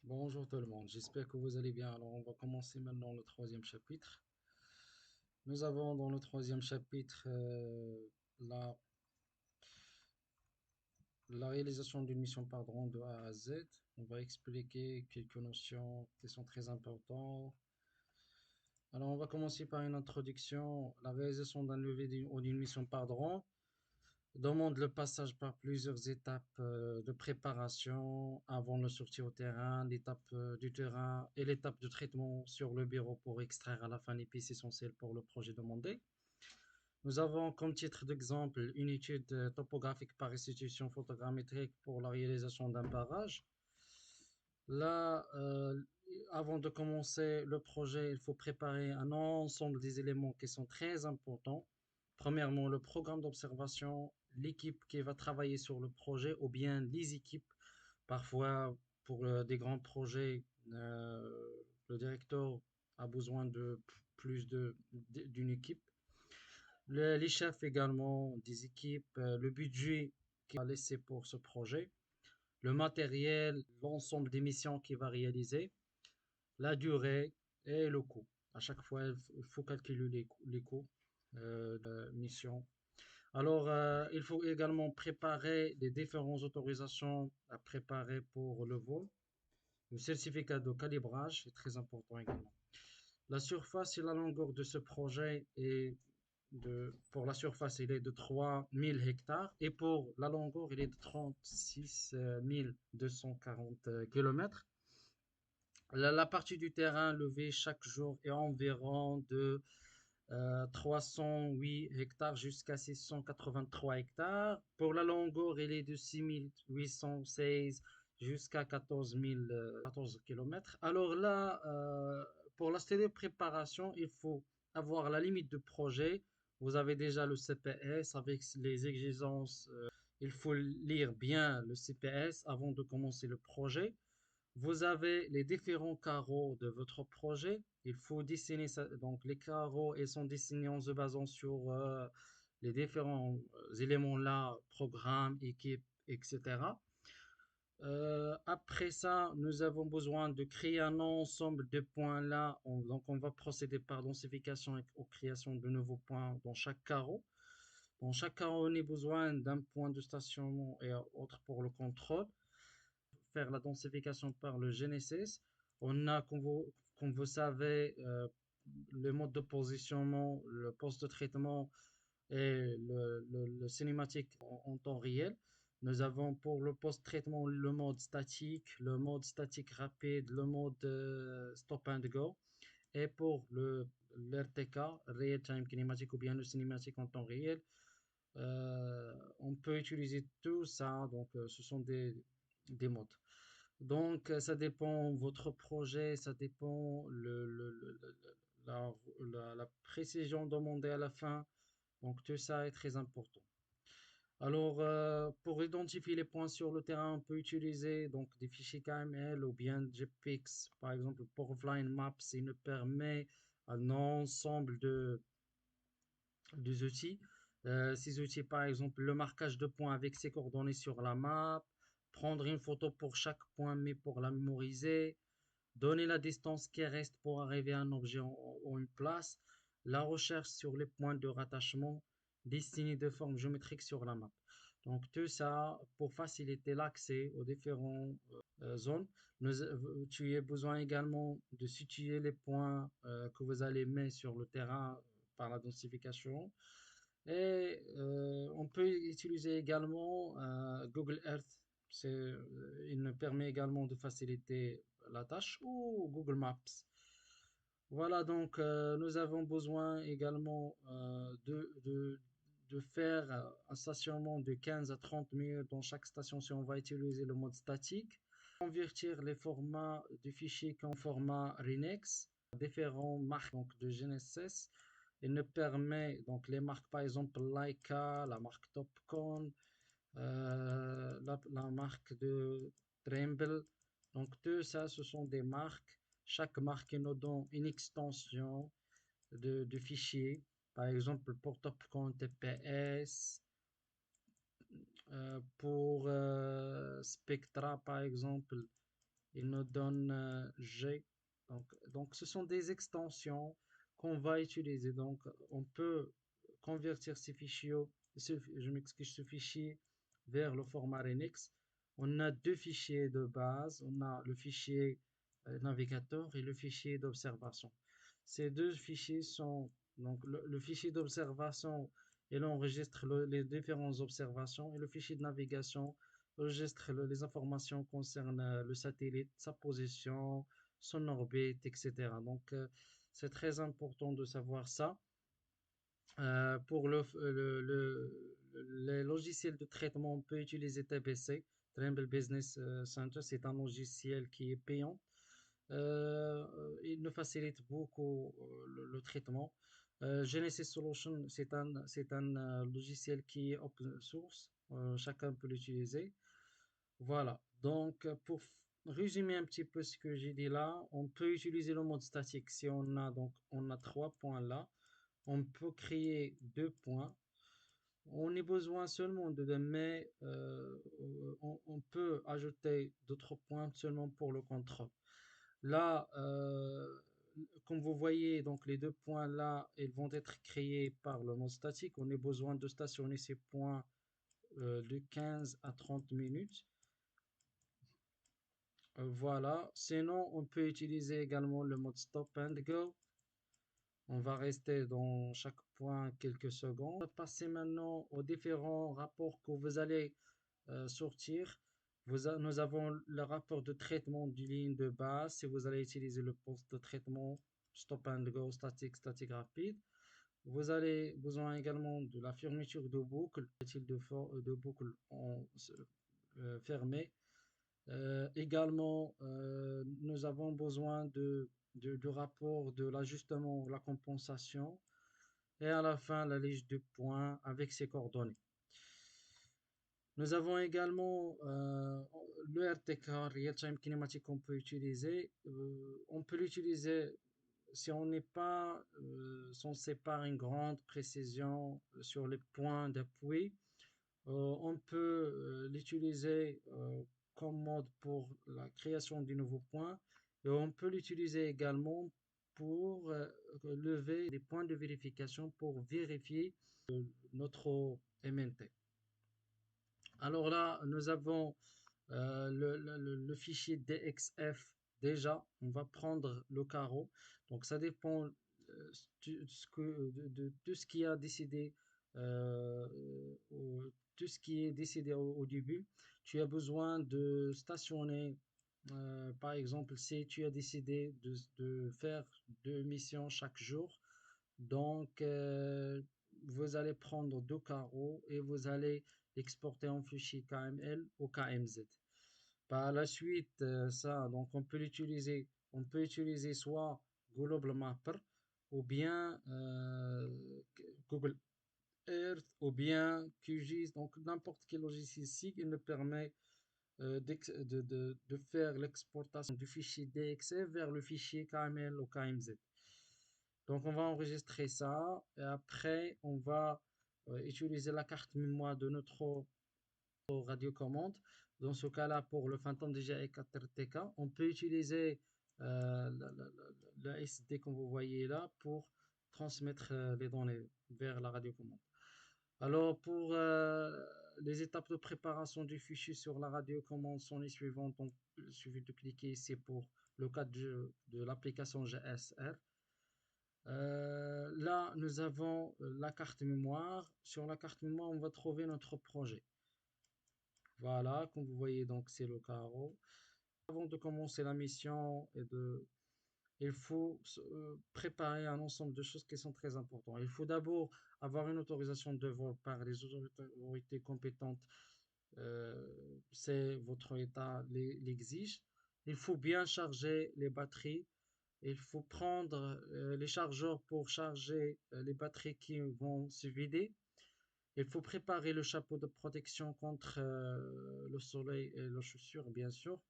Bonjour tout le monde, j'espère que vous allez bien. Alors, on va commencer maintenant le troisième chapitre. Nous avons dans le troisième chapitre la, la réalisation d'une mission par drone de A à Z. On va expliquer quelques notions qui sont très importantes. Alors, on va commencer par une introduction. La réalisation d'un lever ou d'une mission par drone demande le passage par plusieurs étapes de préparation avant de sortir au terrain, l'étape du terrain et l'étape de traitement sur le bureau pour extraire à la fin les pièces essentielles pour le projet demandé. Nous avons comme titre d'exemple une étude topographique par restitution photogrammétrique pour la réalisation d'un barrage. Là, avant de commencer le projet, il faut préparer un ensemble des éléments qui sont très importants. Premièrement, le programme d'observation, l'équipe qui va travailler sur le projet ou bien les équipes. Parfois, pour des grands projets, le directeur a besoin de plus d'une équipe. Les chefs également des équipes, le budget qu'il va laisser pour ce projet, le matériel, l'ensemble des missions qu'il va réaliser, la durée et le coût. À chaque fois, il faut calculer les coûts de mission. Alors, il faut également préparer les différentes autorisations à préparer pour le vol. Le certificat de calibrage est très important également. La surface et la longueur de ce projet pour la surface, il est de 3000 hectares et pour la longueur, il est de 36 240 km. La partie du terrain levée chaque jour est environ de 308 hectares jusqu'à 683 hectares. Pour la longueur, elle est de 6816 jusqu'à 14 km. Alors là, pour la stéréo préparation, il faut avoir la limite de projet. Vous avez déjà le CPS avec les exigences. Il faut lire bien le CPS avant de commencer le projet. Vous avez les différents carreaux de votre projet. Il faut dessiner ça. Donc, les carreaux, ils sont dessinés en se basant sur les différents éléments là, programme, équipe, etc. Après ça, nous avons besoin de créer un ensemble de points là. Donc, on va procéder par densification et aux création de nouveaux points dans chaque carreau. Dans chaque carreau, on a besoin d'un point de stationnement et autre pour le contrôle. Faire la densification par le GNSS. On a, comme vous savez, le mode de positionnement, le poste de traitement et le cinématique en temps réel. Nous avons pour le post-traitement le mode statique, le mode statique rapide, le mode stop and go. Et pour l'RTK, Real Time Kinematic ou bien le cinématique en temps réel, on peut utiliser tout ça. Donc, ce sont des modes. Donc, ça dépend votre projet, ça dépend la, la précision demandée à la fin. Donc, tout ça est très important. Alors, pour identifier les points sur le terrain, on peut utiliser donc des fichiers KML ou bien JPEX. Par exemple, pour Offline Maps, il nous permet un ensemble des outils. Ces outils, par exemple, le marquage de points avec ses coordonnées sur la map, prendre une photo pour chaque point, mais pour la mémoriser, donner la distance qui reste pour arriver à un objet ou une place, la recherche sur les points de rattachement, dessinées de forme géométrique sur la map. Donc tout ça pour faciliter l'accès aux différentes zones. Tu as besoin également de situer les points que vous allez mettre sur le terrain par la densification. Et on peut utiliser également Google Earth. Il nous permet également de faciliter la tâche ou Google Maps. Voilà, donc nous avons besoin également de faire un stationnement de 15 à 30 minutes dans chaque station si on va utiliser le mode statique. Convertir les formats de fichiers en format RENEX, différents marques donc, de GNSS. Il nous permet, donc les marques par exemple Leica, la marque Topcon, la marque de Tremble. Donc tout ça, ce sont des marques. Chaque marque nous donne une extension de fichiers. Par exemple, pour Topcon TPS, pour Spectra, par exemple, il nous donne G. Donc, ce sont des extensions qu'on va utiliser. Donc, on peut convertir ces fichiers, je m'excuse, ce fichier vers le format Linux. On a deux fichiers de base. On a le fichier navigateur et le fichier d'observation. Ces deux fichiers sont, donc le fichier d'observation, il enregistre les différentes observations et le fichier de navigation enregistre les informations concernant le satellite, sa position, son orbite, etc. Donc, c'est très important de savoir ça. Pour les logiciels de traitement, on peut utiliser TBC, Trimble Business Center. C'est un logiciel qui est payant. Euh, il nous facilite beaucoup le traitement. Genesis Solution, c'est un logiciel qui est open source. Chacun peut l'utiliser. Voilà. Donc, pour résumer un petit peu ce que j'ai dit là, on peut utiliser le mode statique si on a 3 points là. On peut créer 2 points. On a besoin seulement de deux, mais on peut ajouter d'autres points seulement pour le contrôle. Là, comme vous voyez, donc les 2 points là, ils vont être créés par le mode statique. On a besoin de stationner ces points de 15 à 30 minutes. Voilà. Sinon, on peut utiliser également le mode stop and go. On va rester dans chaque point quelques secondes. On va passer maintenant aux différents rapports que vous allez sortir. Nous avons le rapport de traitement du ligne de base. Si vous allez utiliser le poste de traitement stop and go, statique, statique rapide. Vous avez besoin également de la fermeture de boucle, de boucle fermée. Également, nous avons besoin de rapport de l'ajustement, la compensation, et à la fin, la liste de points avec ses coordonnées. Nous avons également le RTK, Real Time Kinematic, qu'on peut utiliser. On peut l'utiliser si on n'est pas censé par une grande précision sur les points d'appui. On peut l'utiliser comme mode pour la création du nouveau point et on peut l'utiliser également pour lever des points de vérification pour vérifier notre MNT. Alors là, nous avons le fichier DXF. Déjà, on va prendre le carreau. Donc, ça dépend de ce qui a décidé, euh, tout ce qui est décidé au début. Tu as besoin de stationner, par exemple, si tu as décidé de faire 2 missions chaque jour, donc vous allez prendre 2 carreaux et vous allez l'exporter en fichier KML ou KMZ. Par la suite, ça, donc on peut utiliser soit Global Mapper ou bien Google Earth ou bien QGIS, donc n'importe quel logiciel SIG, il nous permet de faire l'exportation du fichier DXF vers le fichier KML ou KMZ. Donc on va enregistrer ça et après on va utiliser la carte mémoire de notre radiocommande. Dans ce cas-là, pour le Phantom DJI 4TK, on peut utiliser la SD que vous voyez là pour transmettre les données vers la radiocommande. Alors, pour les étapes de préparation du fichier sur la radiocommande sont les suivantes. Donc, il suffit de cliquer ici pour le cas de l'application GSR. Là, nous avons la carte mémoire. Sur la carte mémoire, on va trouver notre projet. Voilà, comme vous voyez, donc c'est le carreau. Avant de commencer la mission, il faut préparer un ensemble de choses qui sont très importantes. Il faut d'abord avoir une autorisation de vol par les autorités compétentes. C'est votre État l'exige. Il faut bien charger les batteries. Il faut prendre les chargeurs pour charger les batteries qui vont se vider. Il faut préparer le chapeau de protection contre le soleil et les chaussures, bien sûr.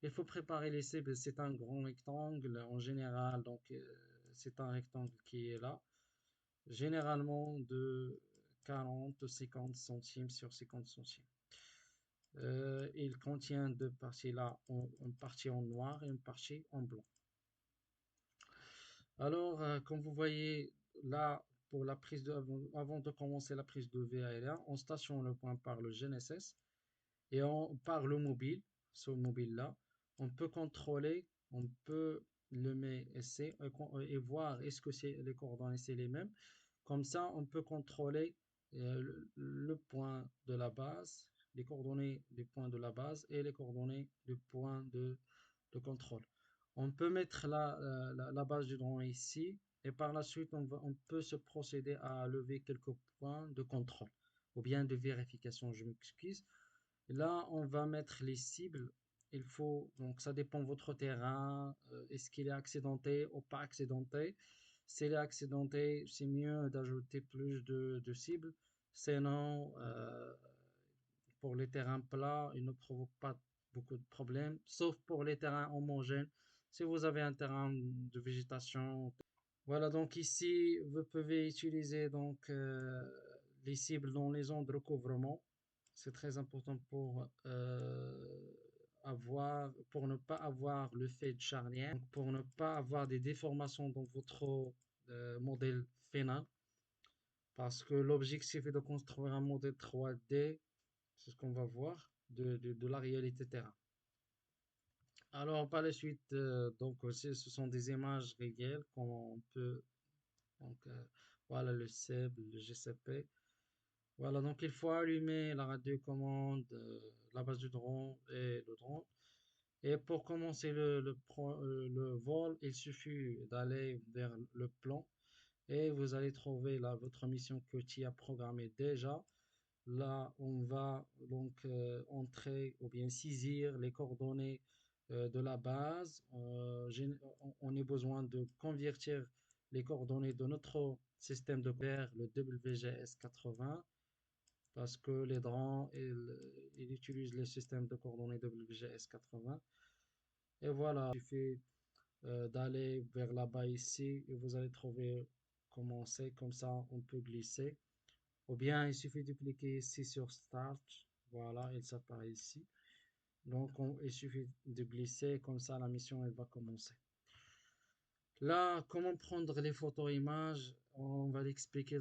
Il faut préparer les cibles. C'est un grand rectangle en général, donc c'est un rectangle qui est là, généralement de 40 50 centimes sur 50 centimes. il contient deux parties là, une partie en noir et une partie en blanc. Alors, comme vous voyez là, pour la prise avant de commencer la prise de VAR, on stationne le point par le GNSS et par le mobile, ce mobile-là, on peut contrôler, on peut le mettre et voir est-ce que les coordonnées c'est les mêmes. Comme ça, on peut contrôler le point de la base, les coordonnées du point de la base et les coordonnées du point de contrôle. On peut mettre la base du drone ici et par la suite, on peut se procéder à lever quelques points de contrôle ou bien de vérification, je m'excuse. Là, on va mettre les cibles. Donc ça dépend de votre terrain. Est-ce qu'il est accidenté ou pas accidenté? S'il est accidenté, c'est mieux d'ajouter plus de cibles. Sinon, pour les terrains plats, il ne provoque pas beaucoup de problèmes, sauf pour les terrains homogènes. Si vous avez un terrain de végétation. Voilà, donc ici, vous pouvez utiliser donc les cibles dans les zones de recouvrement. C'est très important pour ne pas avoir le fait de charnière, donc pour ne pas avoir des déformations dans votre modèle final. Parce que l'objectif est de construire un modèle 3D, c'est ce qu'on va voir, de la réalité terrain. Alors, par la suite, donc aussi, ce sont des images réelles qu'on peut, donc voilà le CEB, le GCP. Voilà, donc il faut allumer la radiocommande, la base du drone et le drone. Et pour commencer le vol, il suffit d'aller vers le plan et vous allez trouver là votre mission que tu as programmée déjà. Là, on va donc entrer ou bien saisir les coordonnées de la base. On a besoin de convertir les coordonnées de notre système de vers le WGS80 parce que les drones ils utilisent le système de coordonnées WGS80. Et voilà, il suffit d'aller vers là-bas ici et vous allez trouver comment c'est, comme ça on peut glisser. Ou bien il suffit de cliquer ici sur Start. Voilà, il s'apparaît ici. Donc il suffit de glisser, comme ça la mission elle va commencer. Là, comment prendre les photos images, on va l'expliquer